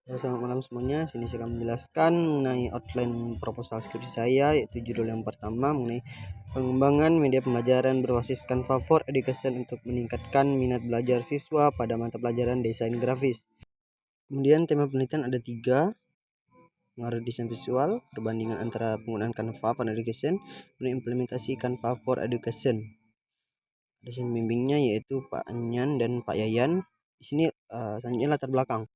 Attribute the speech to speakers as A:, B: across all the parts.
A: Selamat malam semuanya. Sini saya akan menjelaskan mengenai outline proposal skripsi saya, yaitu judul yang pertama mengenai pengembangan media pembelajaran berbasis Canva for Education untuk meningkatkan minat belajar siswa pada mata pelajaran desain grafis. Kemudian tema penelitian ada 3, pengaruh desain visual, perbandingan antara penggunaan Canva for Education dan implementasi Canva for Education. Dosen bimbingnya yaitu Pak Anyan dan Pak Yayan. Di sini selanjutnya latar belakang.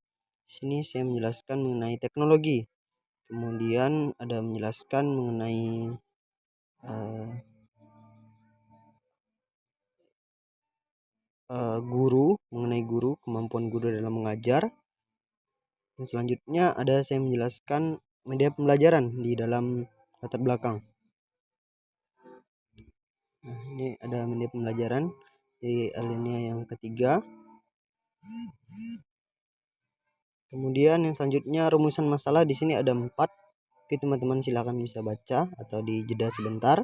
A: Di sini saya menjelaskan mengenai teknologi. Kemudian ada menjelaskan mengenai mengenai guru, kemampuan guru dalam mengajar. Dan selanjutnya ada saya menjelaskan media pembelajaran di dalam latar belakang. Nah, ini ada media pembelajaran di alinea yang ketiga. Kemudian yang selanjutnya rumusan masalah di sini ada 4. Oke, teman-teman silakan bisa baca atau dijeda sebentar.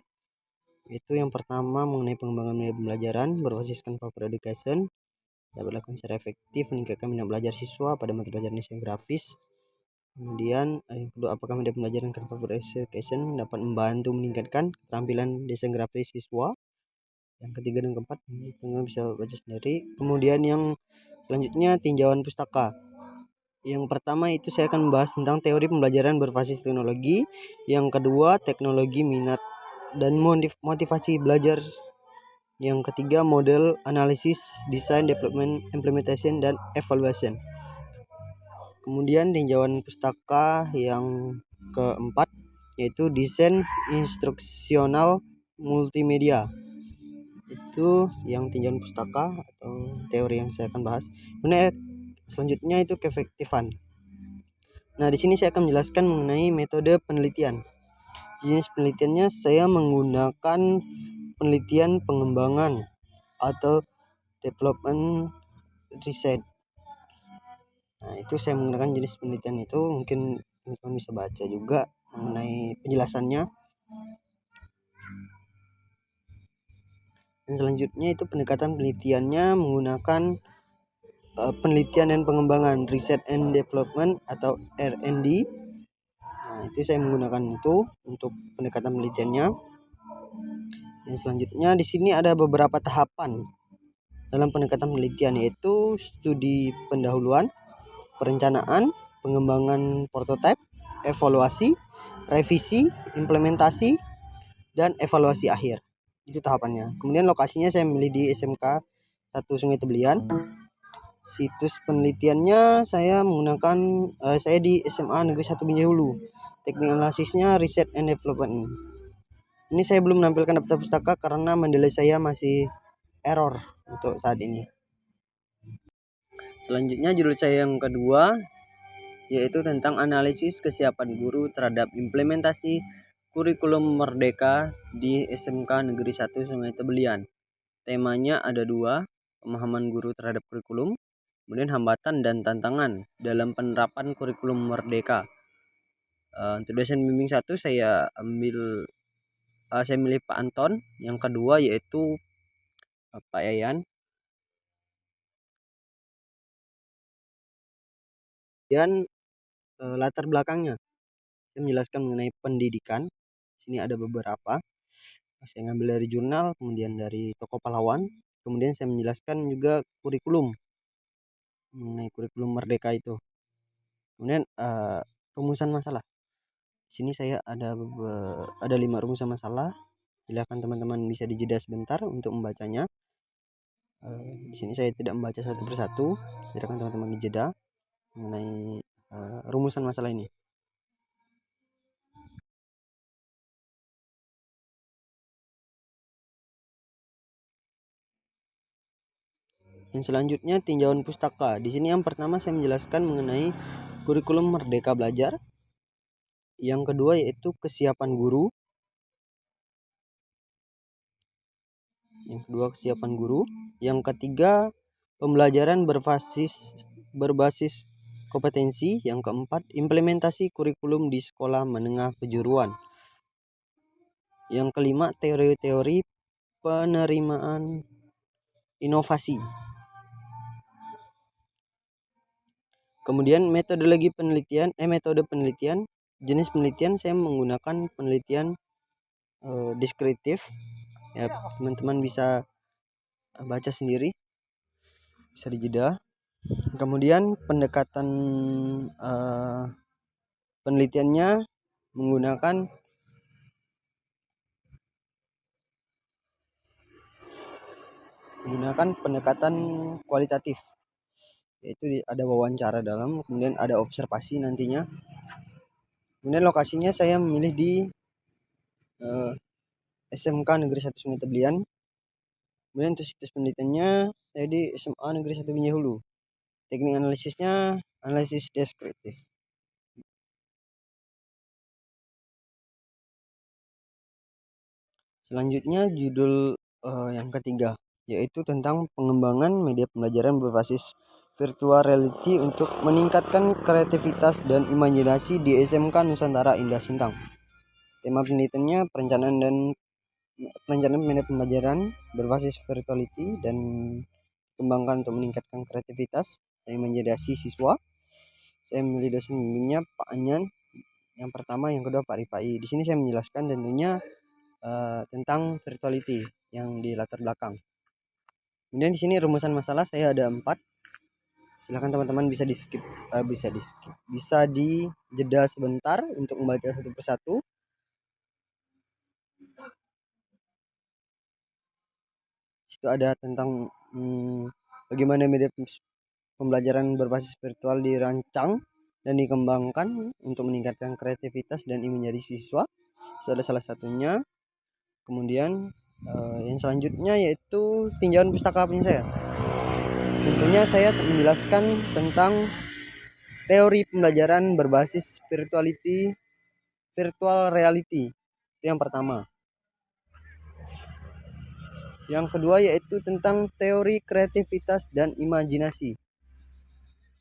A: Itu yang pertama mengenai pengembangan media pembelajaran berbasis Canva for Education dapat dilakukan secara efektif meningkatkan minat belajar siswa pada mata pelajaran desain grafis. Kemudian yang kedua, apakah media pembelajaran Canva for Education dapat membantu meningkatkan keterampilan desain grafis siswa. Yang ketiga dan keempat teman-teman bisa baca sendiri. Kemudian yang selanjutnya tinjauan pustaka. Yang pertama itu saya akan membahas tentang teori pembelajaran berbasis teknologi. Yang kedua, teknologi minat dan motivasi belajar. Yang ketiga, model analisis, design, development, implementation, dan evaluation. Kemudian tinjauan pustaka yang keempat yaitu desain instruksional multimedia. Itu yang tinjauan pustaka atau teori yang saya akan bahas. Kemudian selanjutnya itu keefektifan. Nah, di sini saya akan menjelaskan mengenai metode penelitian. Jenis penelitiannya saya menggunakan penelitian pengembangan atau development research. Nah, itu saya menggunakan jenis penelitian itu, mungkin teman-teman bisa baca juga mengenai penjelasannya. Dan selanjutnya itu pendekatan penelitiannya menggunakan penelitian dan pengembangan, research and development atau R&D. Nah, itu saya menggunakan itu untuk pendekatan penelitiannya. Dan selanjutnya di sini ada beberapa tahapan dalam pendekatan penelitian, yaitu studi pendahuluan, perencanaan, pengembangan prototipe, evaluasi, revisi, implementasi, dan evaluasi akhir. Itu tahapannya. Kemudian lokasinya saya milih di SMK 1 Sungai Tebelian. Situs penelitiannya saya menggunakan saya di SMA Negeri 1 Binjai Hulu. Teknik analisisnya Research and Development. Ini saya belum menampilkan daftar pustaka karena mendelay saya masih error untuk saat ini. Selanjutnya judul saya yang kedua yaitu tentang analisis kesiapan guru terhadap implementasi kurikulum merdeka di SMK Negeri 1 Sungai Tebelian. Temanya ada 2, pemahaman guru terhadap kurikulum, kemudian hambatan dan tantangan dalam penerapan kurikulum merdeka. Untuk dosen bimbing 1 saya milih Pak Anton. Yang kedua yaitu Pak Yayan. Dan latar belakangnya saya menjelaskan mengenai pendidikan. Sini ada beberapa. Saya ngambil dari jurnal, kemudian dari toko pahlawan, kemudian saya menjelaskan juga kurikulum mengenai kurikulum merdeka itu. Kemudian rumusan masalah. Di sini saya ada 5 rumusan masalah. Silakan teman-teman bisa dijeda sebentar untuk membacanya. Di sini saya tidak membaca satu persatu. Silakan teman-teman dijeda mengenai rumusan masalah ini. Yang selanjutnya tinjauan pustaka. Di sini yang pertama saya menjelaskan mengenai kurikulum Merdeka Belajar. Yang kedua yaitu kesiapan guru. Yang ketiga pembelajaran berbasis kompetensi. Yang keempat implementasi kurikulum di sekolah menengah kejuruan. Yang kelima teori-teori penerimaan inovasi. Kemudian metode penelitian, jenis penelitian saya menggunakan penelitian deskriptif. Ya, teman-teman bisa baca sendiri, bisa dijeda. Kemudian pendekatan penelitiannya menggunakan pendekatan kualitatif, yaitu ada wawancara dalam, kemudian ada observasi nantinya. Kemudian lokasinya saya memilih di SMK Negeri 1 Sungai Teblian. Kemudian untuk situs penelitiannya saya di SMA Negeri 1 Binjai Hulu. Teknik analisisnya analisis deskriptif. Selanjutnya judul yang ketiga, yaitu tentang pengembangan media pembelajaran berbasis virtual reality untuk meningkatkan kreativitas dan imajinasi di SMK Nusantara Indah Sintang. Tema penelitiannya perencanaan media pembelajaran berbasis virtuality dan kembangkan untuk meningkatkan kreativitas dan imajinasi siswa. Saya memilih dosen bimbingnya Pak Anyan yang pertama, yang kedua Pak Rifai. Di sini saya menjelaskan tentunya tentang virtuality yang di latar belakang. Kemudian di sini rumusan masalah saya ada 4. Silakan teman-teman bisa bisa dijeda sebentar untuk membaca satu persatu. Situ ada tentang bagaimana media pembelajaran berbasis virtual dirancang dan dikembangkan untuk meningkatkan kreativitas dan imajinasi siswa. Itu ada salah satunya. Kemudian yang selanjutnya yaitu tinjauan pustaka punya saya. Tentunya saya menjelaskan tentang teori pembelajaran berbasis virtual reality. Itu yang pertama. Yang kedua yaitu tentang teori kreativitas dan imajinasi.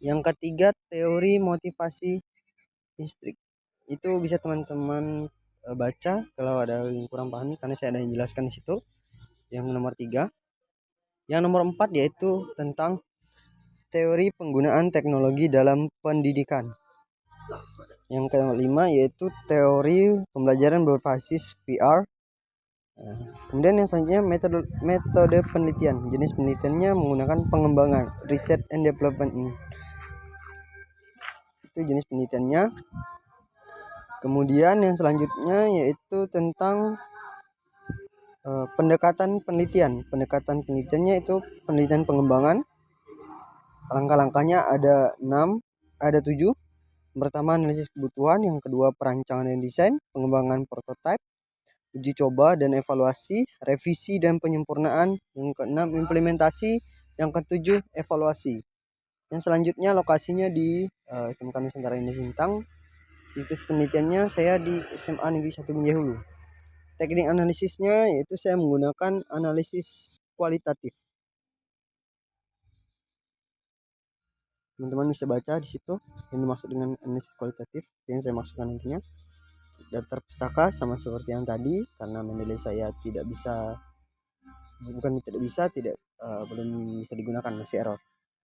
A: Yang ketiga teori motivasi listrik. Itu bisa teman-teman baca kalau ada yang kurang paham, karena saya ada yang jelaskan di situ. Yang nomor 3. Yang nomor 4 yaitu tentang teori penggunaan teknologi dalam pendidikan. Yang kelima yaitu teori pembelajaran berbasis VR. Kemudian yang selanjutnya metode penelitian. Jenis penelitiannya menggunakan pengembangan, research and development. Itu jenis penelitiannya. Kemudian yang selanjutnya yaitu tentang pendekatan penelitian. Pendekatan penelitiannya itu penelitian pengembangan. Langkah-langkahnya ada 7. Pertama analisis kebutuhan, yang kedua perancangan dan desain, pengembangan prototipe, uji coba dan evaluasi, revisi dan penyempurnaan, yang keenam implementasi, yang ketujuh evaluasi. Yang selanjutnya lokasinya di SMK Nusantara Indah Sintang. Situs penelitiannya saya di SMA Negeri 1 Binjai Hulu. Teknik analisisnya yaitu saya menggunakan analisis kualitatif. Teman-teman bisa baca di situ yang dimaksud dengan analisis kualitatif yang saya maksudkan nantinya. Daftar pustaka sama seperti yang tadi, karena menilai saya belum bisa digunakan, masih error.